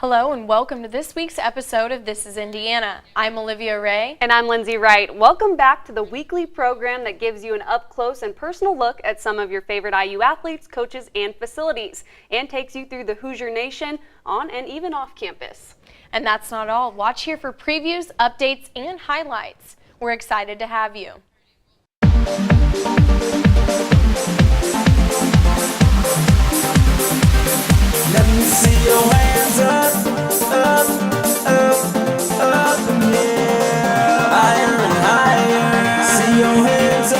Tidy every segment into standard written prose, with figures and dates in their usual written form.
Hello and welcome to this week's episode of This is Indiana. I'm Olivia Ray. And I'm Lindsay Wright. Welcome back to the weekly program that gives you an up-close and personal look at some of your favorite IU athletes, coaches, and facilities, and takes you through the Hoosier Nation on and even off campus. And that's not all. Watch here for previews, updates, and highlights. We're excited to have you. Let me see your hands up, up in the air, higher and higher. See your hands up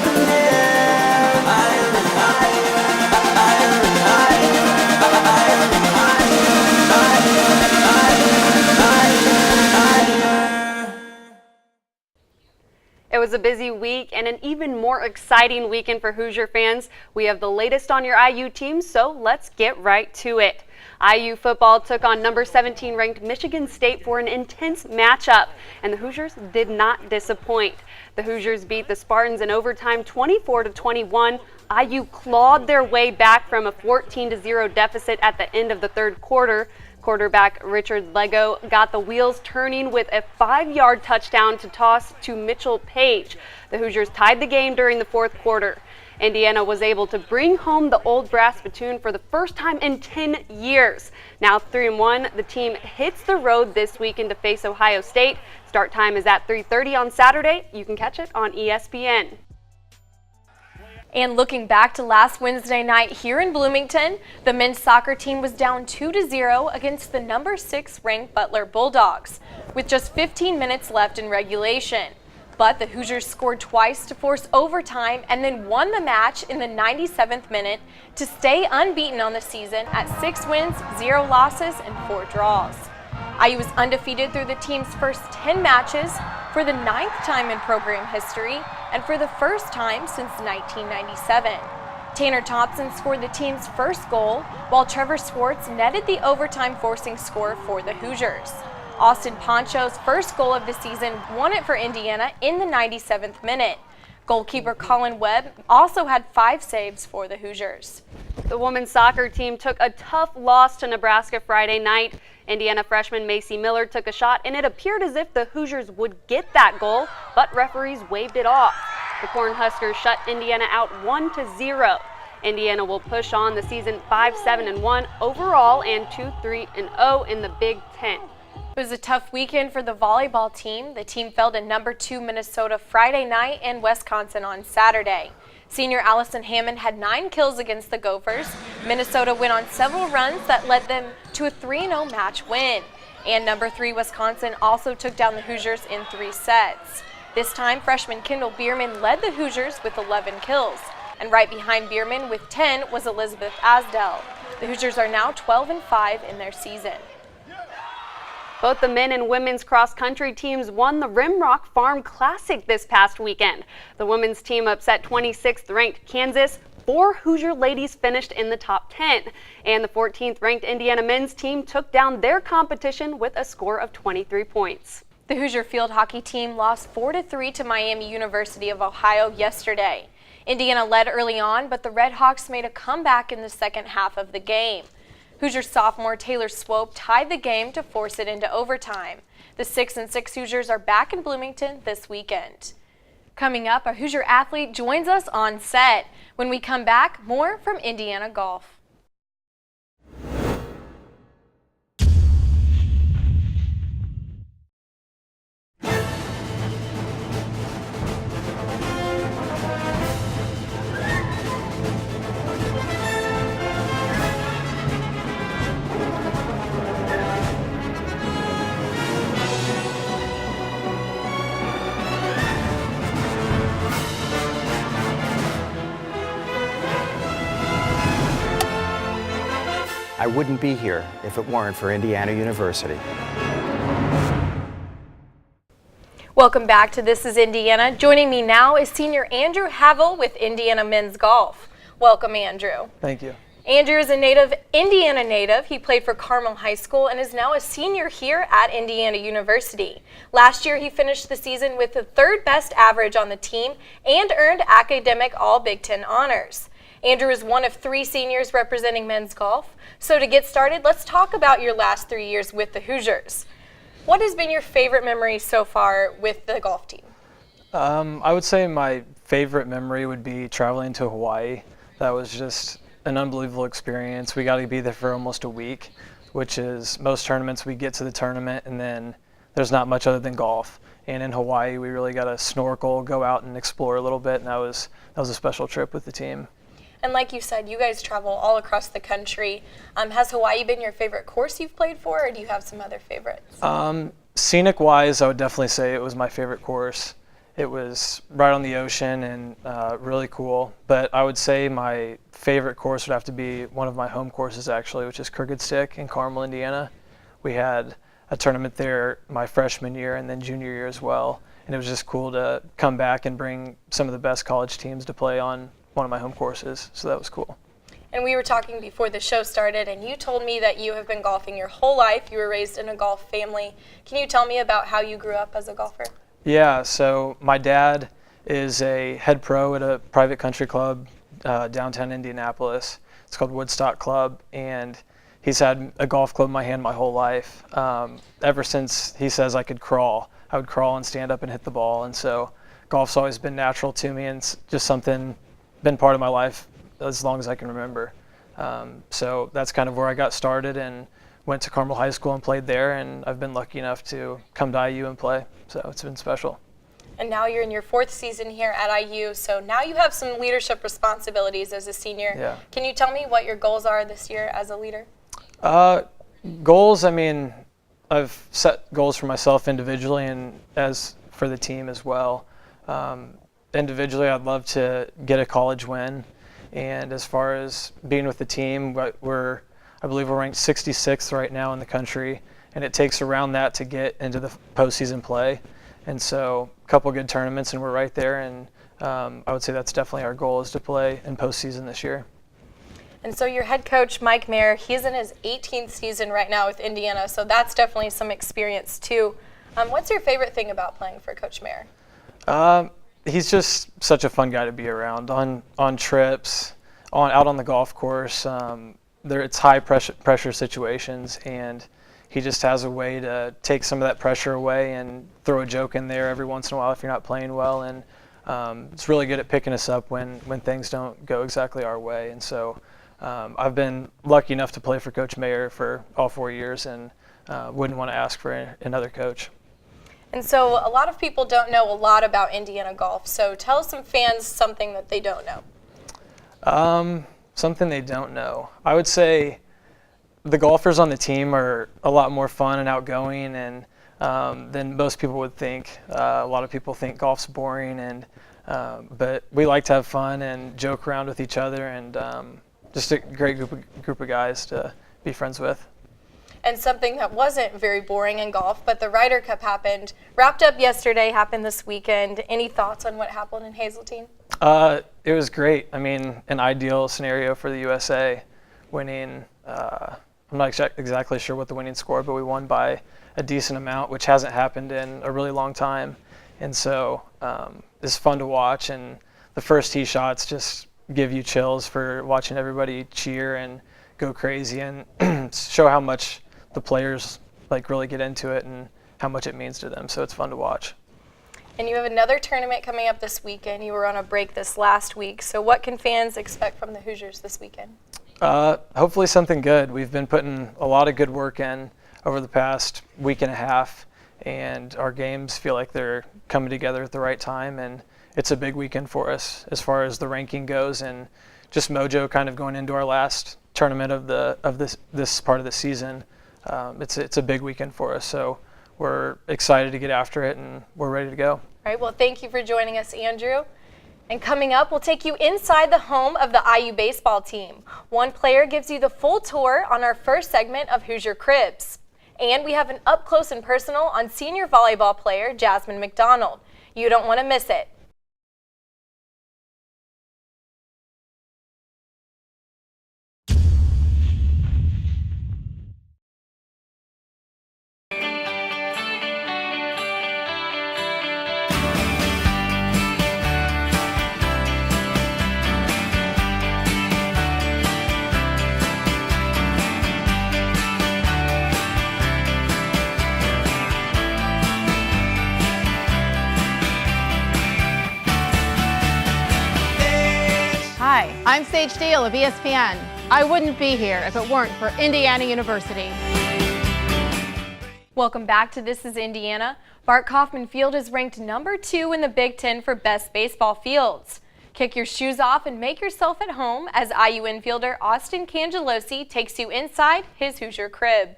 in the air, higher and higher, higher and higher, higher and higher. It was a busy week and an even more exciting weekend for Hoosier fans. We have the latest on your IU team, so let's get right to it. IU football took on number 17 ranked Michigan State for an intense matchup, and the Hoosiers did not disappoint. The Hoosiers beat the Spartans in overtime 24-21. IU clawed their way back from a 14-0 deficit at the end of the third quarter. Quarterback Richard Lego got the wheels turning with a 5-yard touchdown to toss to Mitchell Page. The Hoosiers tied the game during the fourth quarter. Indiana was able to bring home the old brass spittoon for the first time in 10 years. Now 3-1, the team hits the road this weekend to face Ohio State. Start time is at 3:30 on Saturday. You can catch it on ESPN. And looking back to last Wednesday night here in Bloomington, the men's soccer team was down 2-0 against the number 6 ranked Butler Bulldogs, with just 15 minutes left in regulation. But the Hoosiers scored twice to force overtime and then won the match in the 97th minute to stay unbeaten on the season at 6 wins, 0 losses, and 4 draws. IU was undefeated through the team's first 10 matches for the 9th time in program history and for the first time since 1997. Tanner Thompson scored the team's first goal, while Trevor Swartz netted the overtime forcing score for the Hoosiers. Austin Poncho's first goal of the season won it for Indiana in the 97th minute. Goalkeeper Colin Webb also had 5 saves for the Hoosiers. The women's soccer team took a tough loss to Nebraska Friday night. Indiana freshman Macy Miller took a shot, and it appeared as if the Hoosiers would get that goal, but referees waved it off. The Cornhuskers shut Indiana out 1-0. Indiana will push on the season 5-7-1 overall and 2-3-0 in the Big Ten. It was a tough weekend for the volleyball team. The team fell to number 2 Minnesota Friday night and Wisconsin on Saturday. Senior Allison Hammond had 9 kills against the Gophers. Minnesota went on several runs that led them to a 3-0 match win. And number 3 Wisconsin also took down the Hoosiers in 3 sets. This time, freshman Kendall Bierman led the Hoosiers with 11 kills. And right behind Bierman with 10 was Elizabeth Asdell. The Hoosiers are now 12-5 in their season. Both the men and women's cross-country teams won the Rimrock Farm Classic this past weekend. The women's team upset 26th-ranked Kansas. 4 Hoosier ladies finished in the top 10. And the 14th-ranked Indiana men's team took down their competition with a score of 23 points. The Hoosier field hockey team lost 4-3 to Miami University of Ohio yesterday. Indiana led early on, but the Red Hawks made a comeback in the second half of the game. Hoosier sophomore Taylor Swope tied the game to force it into overtime. The 6-6 Hoosiers are back in Bloomington this weekend. Coming up, a Hoosier athlete joins us on set. When we come back, more from Indiana Golf. I wouldn't be here if it weren't for Indiana University. Welcome back to This is Indiana. Joining me now is senior Andrew Havel with Indiana Men's Golf. Welcome, Andrew. Thank you. Andrew is a Indiana native. He played for Carmel High School and is now a senior here at Indiana University. Last year, he finished the season with the third best average on the team and earned academic All-Big Ten honors. Andrew is one of 3 seniors representing men's golf. So to get started, let's talk about your last 3 years with the Hoosiers. What has been your favorite memory so far with the golf team? I would say my favorite memory would be traveling to Hawaii. That was just an unbelievable experience. We got to be there for almost a week, which is most tournaments we get to the tournament and then there's not much other than golf. And in Hawaii, we really got to snorkel, go out and explore a little bit, and that was a special trip with the team. And like you said, you guys travel all across the country. Has Hawaii been your favorite course you've played for, or do you have some other favorites? Scenic-wise, I would definitely say it was my favorite course. It was right on the ocean and really cool. But I would say my favorite course would have to be one of my home courses, actually, which is Crooked Stick in Carmel, Indiana. We had a tournament there my freshman year and then junior year as well. And it was just cool to come back and bring some of the best college teams to play on one of my home courses, so that was cool. And we were talking before the show started, and you told me that you have been golfing your whole life. You were raised in a golf family. Can you tell me about how you grew up as a golfer? Yeah, so my dad is a head pro at a private country club downtown Indianapolis. It's called Woodstock Club, and he's had a golf club in my hand my whole life. Ever since he says I could crawl, I would crawl and stand up and hit the ball, and so golf's always been natural to me and it's just something been part of my life as long as I can remember. So that's kind of where I got started and went to Carmel High School and played there, and I've been lucky enough to come to IU and play, so it's been special. And now you're in your 4th season here at IU, so now you have some leadership responsibilities as a senior. Yeah. Can you tell me what your goals are this year as a leader? Goals, I mean, I've set goals for myself individually and as for the team as well. Individually, I'd love to get a college win, and as far as being with the team, I believe we're ranked 66th right now in the country, and it takes around that to get into the postseason play. And so a couple good tournaments and we're right there, and I would say that's definitely our goal, is to play in postseason this year. And so your head coach, Mike Mayer, he's in his 18th season right now with Indiana, so that's definitely some experience too. What's your favorite thing about playing for Coach Mayer? He's just such a fun guy to be around on trips, out on the golf course. It's high pressure situations, and he just has a way to take some of that pressure away and throw a joke in there every once in a while if you're not playing well. And it's really good at picking us up when things don't go exactly our way. And so I've been lucky enough to play for Coach Mayer for all 4 years, and wouldn't want to ask for another coach. And so a lot of people don't know a lot about Indiana golf, so tell some fans something that they don't know. Something they don't know. I would say the golfers on the team are a lot more fun and outgoing and than most people would think. A lot of people think golf's boring, but we like to have fun and joke around with each other, and just a great group of guys to be friends with. And something that wasn't very boring in golf, but the Ryder Cup wrapped up yesterday, happened this weekend. Any thoughts on what happened in Hazeltine? It was great. I mean, an ideal scenario for the USA, winning. I'm not exactly sure what the winning score, but we won by a decent amount, which hasn't happened in a really long time. And so it's fun to watch, and the first tee shots just give you chills for watching everybody cheer and go crazy and show how much the players really get into it and how much it means to them. So it's fun to watch. And you have another tournament coming up this weekend. You were on a break this last week. So what can fans expect from the Hoosiers this weekend? Hopefully something good. We've been putting a lot of good work in over the past week and a half, and our games feel like they're coming together at the right time, and it's a big weekend for us as far as the ranking goes, and just mojo kind of going into our last tournament of this part of the season. It's a big weekend for us, so we're excited to get after it, and we're ready to go. All right, well, thank you for joining us, Andrew. And coming up, we'll take you inside the home of the IU baseball team. One player gives you the full tour on our first segment of Hoosier Cribs. And we have an up close and personal on senior volleyball player Jasmine McDonald. You don't want to miss it. I'm Sage Steele of ESPN. I wouldn't be here if it weren't for Indiana University. Welcome back to This is Indiana. Bart Kaufman Field is ranked number 2 in the Big Ten for best baseball fields. Kick your shoes off and make yourself at home as IU infielder Austin Cangelosi takes you inside his Hoosier crib.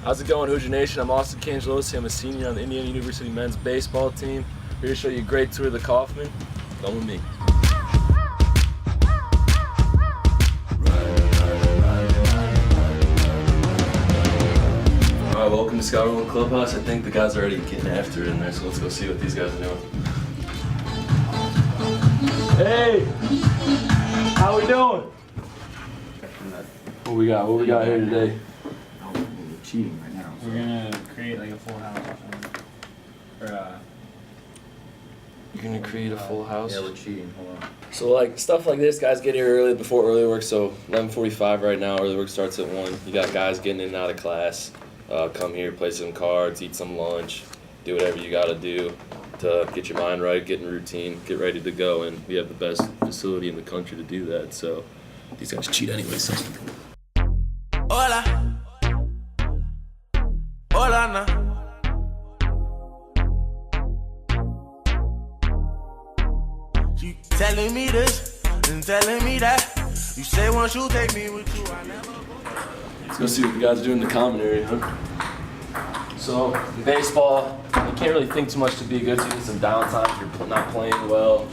How's it going, Hoosier Nation? I'm Austin Cangelosi. I'm a senior on the Indiana University men's baseball team. Here to show you a great tour of the Kaufman. Come with me. All right, welcome to Scout Roll Clubhouse. I think the guys are already getting after it in there, so let's go see what these guys are doing. Hey, how we doing? What we got? What we got here today? Cheating right now. So. We're gonna create like a full house or You're gonna create a full house? Yeah, we're cheating. Hold on. So like stuff like this, guys get here early before early work. So 11:45 right now. Early work starts at 1. You got guys getting in and out of class. Come here, play some cards, eat some lunch, do whatever you gotta do to get your mind right, get in routine, get ready to go. And we have the best facility in the country to do that. So these guys cheat anyway. So. Hola. Hola, na. You telling me this and telling me that. You say once you take me with you, I never. Let's go see what the guys are doing in the common area, huh? So in baseball, you can't really think too much to be good. So you need some downtime if you're not playing well,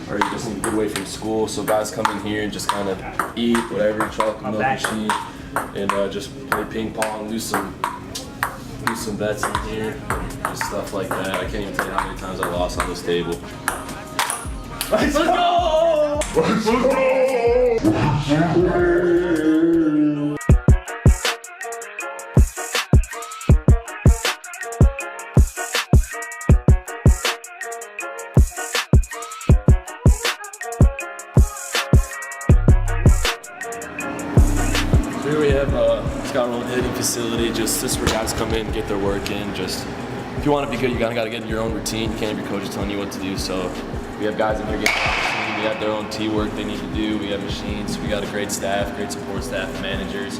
or you just need to get away from school. So guys come in here and just kind of eat whatever, chocolate milk machine, and just play ping pong, do some bets in here, just stuff like that. I can't even tell you how many times I lost on this table. Let's go! Let's go! Here we have Scout Roll hitting facility. Just this is where guys come in and get their work in. Just if you want to be good, you gotta get in your own routine. You can't have your coaches telling you what to do. So we have guys in here getting routine. We have their own tee work they need to do. We have machines. We got a great staff, great support staff, and managers.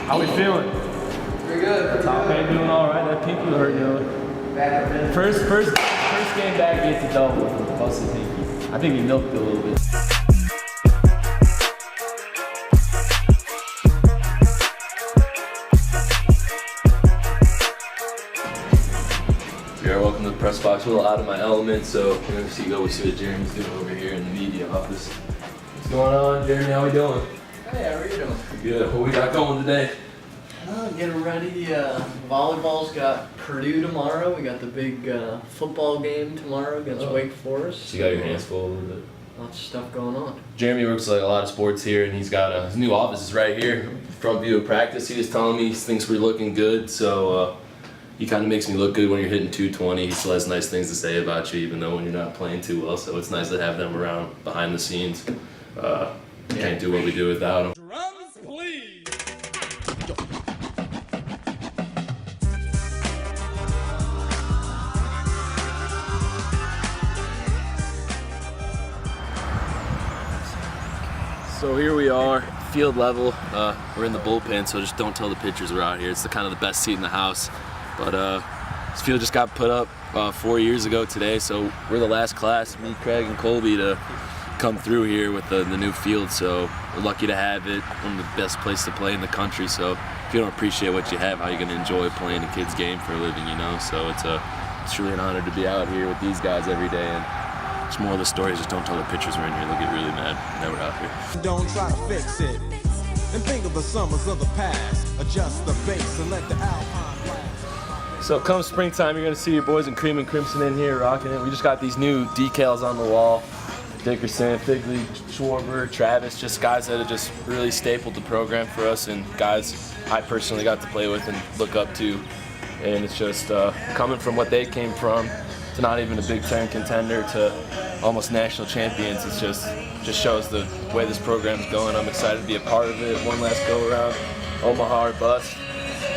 How we feeling? Pretty good. Top man doing all right. That pinky hurt, First game back gets a double. Busted pinky. I think he milked it a little bit. Welcome to the press box. A little out of my element, so we're gonna see what Jeremy's doing over here in the media office. What's going on, Jeremy? How we doing? Hey, how are you doing? Good. What we got going today? Getting ready. Volleyball's got Purdue tomorrow. We got the big football game tomorrow against Wake Forest. So you got your hands full a little bit. Lots of stuff going on. Jeremy works like a lot of sports here, and he's got his new office is right here, front view of practice. He was telling me he thinks we're looking good, so. He kind of makes me look good when you're hitting 220. He still has nice things to say about you, even though when you're not playing too well. So it's nice to have them around behind the scenes. Can't do what we do without them. Drums, please. So here we are, field level. We're in the bullpen, so just don't tell the pitchers we're out here. It's the kind of the best seat in the house. But this field just got put up 4 years ago today, so we're the last class, me, Craig, and Colby, to come through here with the new field. So we're lucky to have it, one of the best places to play in the country. So if you don't appreciate what you have, how are you going to enjoy playing a kid's game for a living, you know? So it's truly an honor to be out here with these guys every day. And just more of the stories, just don't tell the pitchers we're in here. They'll get really mad that we're out here. Don't try to fix it. And think of the summers of the past. Adjust the bass and let the alpine blast. So come springtime, you're gonna see your boys in cream and crimson in here rocking it. We just got these new decals on the wall. Dickerson, Figley, Schwarber, Travis, just guys that have just really stapled the program for us, and guys I personally got to play with and look up to. And it's just coming from what they came from to not even a Big Ten contender to almost national champions. It's just shows the way this program's going. I'm excited to be a part of it. One last go around, Omaha or bust.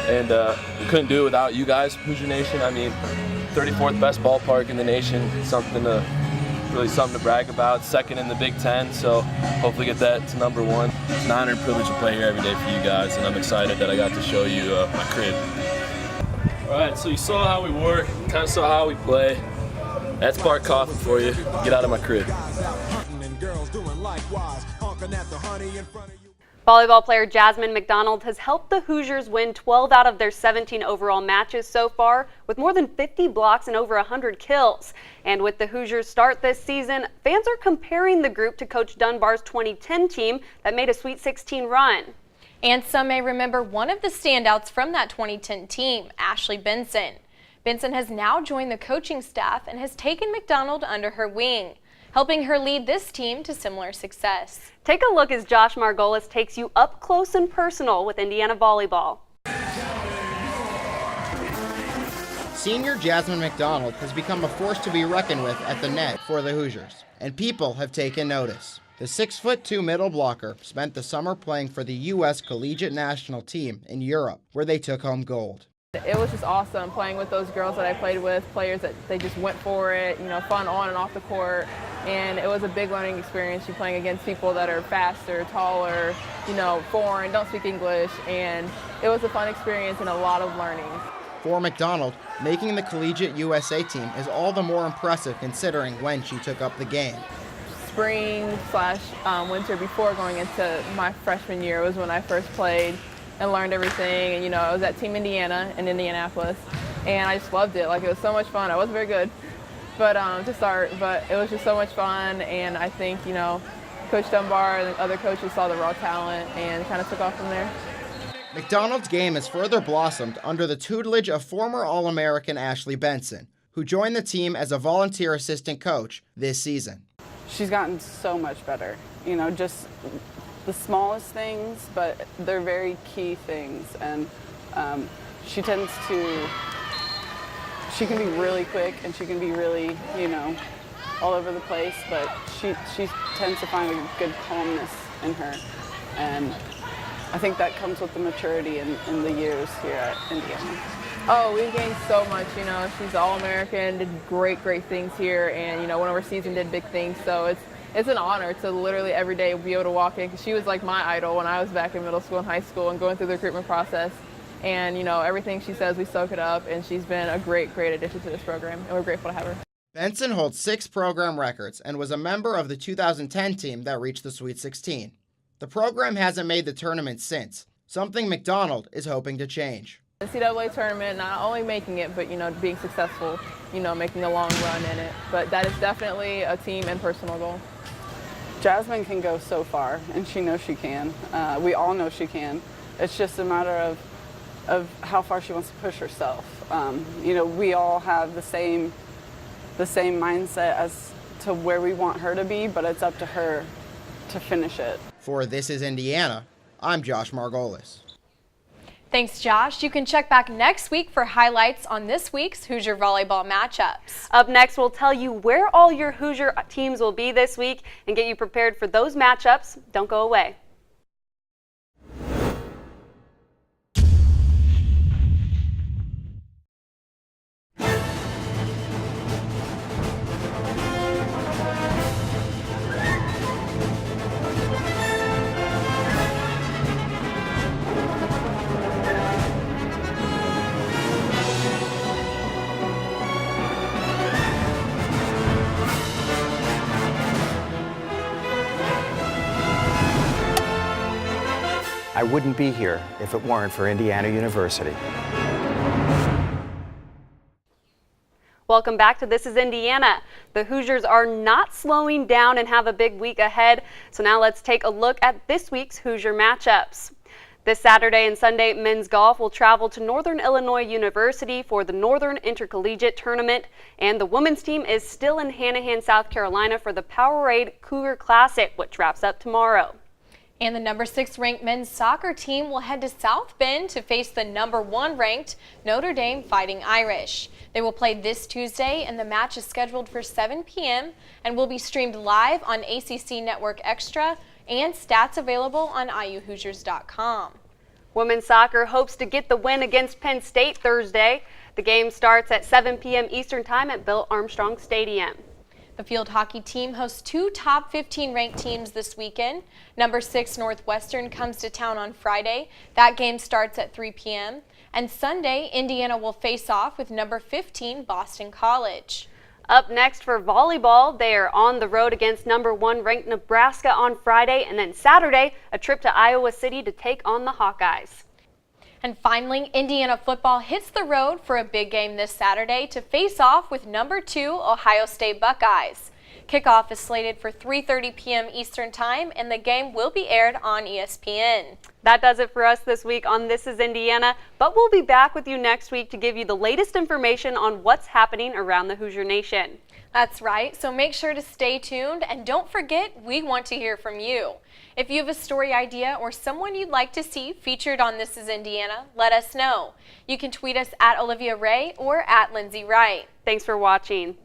And we couldn't do it without you guys, Hoosier Nation. I mean, 34th best ballpark in the nation. Something to brag about. Second in the Big Ten, so hopefully get that to number 1. It's an honor and privilege to play here every day for you guys, and I'm excited that I got to show you my crib. All right, so you saw how we work, kind of saw how we play. That's Bart Coughlin for you. Get out of my crib. Volleyball player Jasmine McDonald has helped the Hoosiers win 12 out of their 17 overall matches so far, with more than 50 blocks and over 100 kills. And with the Hoosiers' start this season, fans are comparing the group to Coach Dunbar's 2010 team that made a Sweet 16 run. And some may remember one of the standouts from that 2010 team, Ashley Benson. Benson has now joined the coaching staff and has taken McDonald under her wing, helping her lead this team to similar success. Take a look as Josh Margolis takes you up close and personal with Indiana volleyball. Senior Jasmine McDonald has become a force to be reckoned with at the net for the Hoosiers, and people have taken notice. The 6'2" middle blocker spent the summer playing for the U.S. Collegiate National Team in Europe, where they took home gold. It was just awesome playing with those girls that I played with, players that they just went for it, fun on and off the court. And it was a big learning experience. You're playing against people that are faster, taller, foreign, don't speak English. And it was a fun experience and a lot of learning. For McDonald, making the Collegiate USA team is all the more impressive considering when she took up the game. Spring/winter before going into my freshman year was when I first played and learned everything. And, I was at Team Indiana in Indianapolis, and I just loved it. Like, it was so much fun. I wasn't very good, but to start, but it was just so much fun. And I think, Coach Dunbar and the other coaches saw the raw talent and kind of took off from there. McDonald's game has further blossomed under the tutelage of former All-American Ashley Benson, who joined the team as a volunteer assistant coach this season. She's gotten so much better, just the smallest things, but they're very key things. And she can be really quick and she can be really, all over the place, but she tends to find a good calmness in her. And I think that comes with the maturity in the years here at Indiana. Oh, we've gained so much, she's All-American, did great things here, and, one of her season did big things, so it's an honor to literally every day be able to walk in, because she was like my idol when I was back in middle school and high school and going through the recruitment process. And, everything she says, we soak it up, and she's been a great addition to this program, and we're grateful to have her. Benson holds 6 program records and was a member of the 2010 team that reached the Sweet 16. The program hasn't made the tournament since, something McDonald is hoping to change. The NCAA tournament, not only making it, but, being successful, making a long run in it. But that is definitely a team and personal goal. Jasmine can go so far, and she knows she can. We all know she can. It's just a matter of how far she wants to push herself. We all have the same mindset as to where we want her to be, but it's up to her to finish it. For This Is Indiana, I'm Josh Margolis. Thanks, Josh. You can check back next week for highlights on this week's Hoosier volleyball matchups. Up next, we'll tell you where all your Hoosier teams will be this week and get you prepared for those matchups. Don't go away. I wouldn't be here if it weren't for Indiana University. Welcome back to This Is Indiana. The Hoosiers are not slowing down and have a big week ahead. So now let's take a look at this week's Hoosier matchups. This Saturday and Sunday, men's golf will travel to Northern Illinois University for the Northern Intercollegiate Tournament, and the women's team is still in Hanahan, South Carolina for the Powerade Cougar Classic, which wraps up tomorrow. And the number 6 ranked men's soccer team will head to South Bend to face the number 1 ranked Notre Dame Fighting Irish. They will play this Tuesday, and the match is scheduled for 7 p.m. and will be streamed live on ACC Network Extra and stats available on IUHoosiers.com. Women's soccer hopes to get the win against Penn State Thursday. The game starts at 7 p.m. Eastern Time at Bill Armstrong Stadium. The field hockey team hosts 2 top 15 ranked teams this weekend. Number 6 Northwestern comes to town on Friday. That game starts at 3 p.m. And Sunday, Indiana will face off with number 15 Boston College. Up next for volleyball, they are on the road against number 1 ranked Nebraska on Friday, and then Saturday, a trip to Iowa City to take on the Hawkeyes. And finally, Indiana football hits the road for a big game this Saturday to face off with number 2 Ohio State Buckeyes. Kickoff is slated for 3:30 p.m. Eastern Time, and the game will be aired on ESPN. That does it for us this week on This is Indiana, but we'll be back with you next week to give you the latest information on what's happening around the Hoosier Nation. That's right, so make sure to stay tuned, and don't forget, we want to hear from you. If you have a story idea or someone you'd like to see featured on This is Indiana, let us know. You can tweet us at Olivia Ray or at Lindsay Wright. Thanks for watching.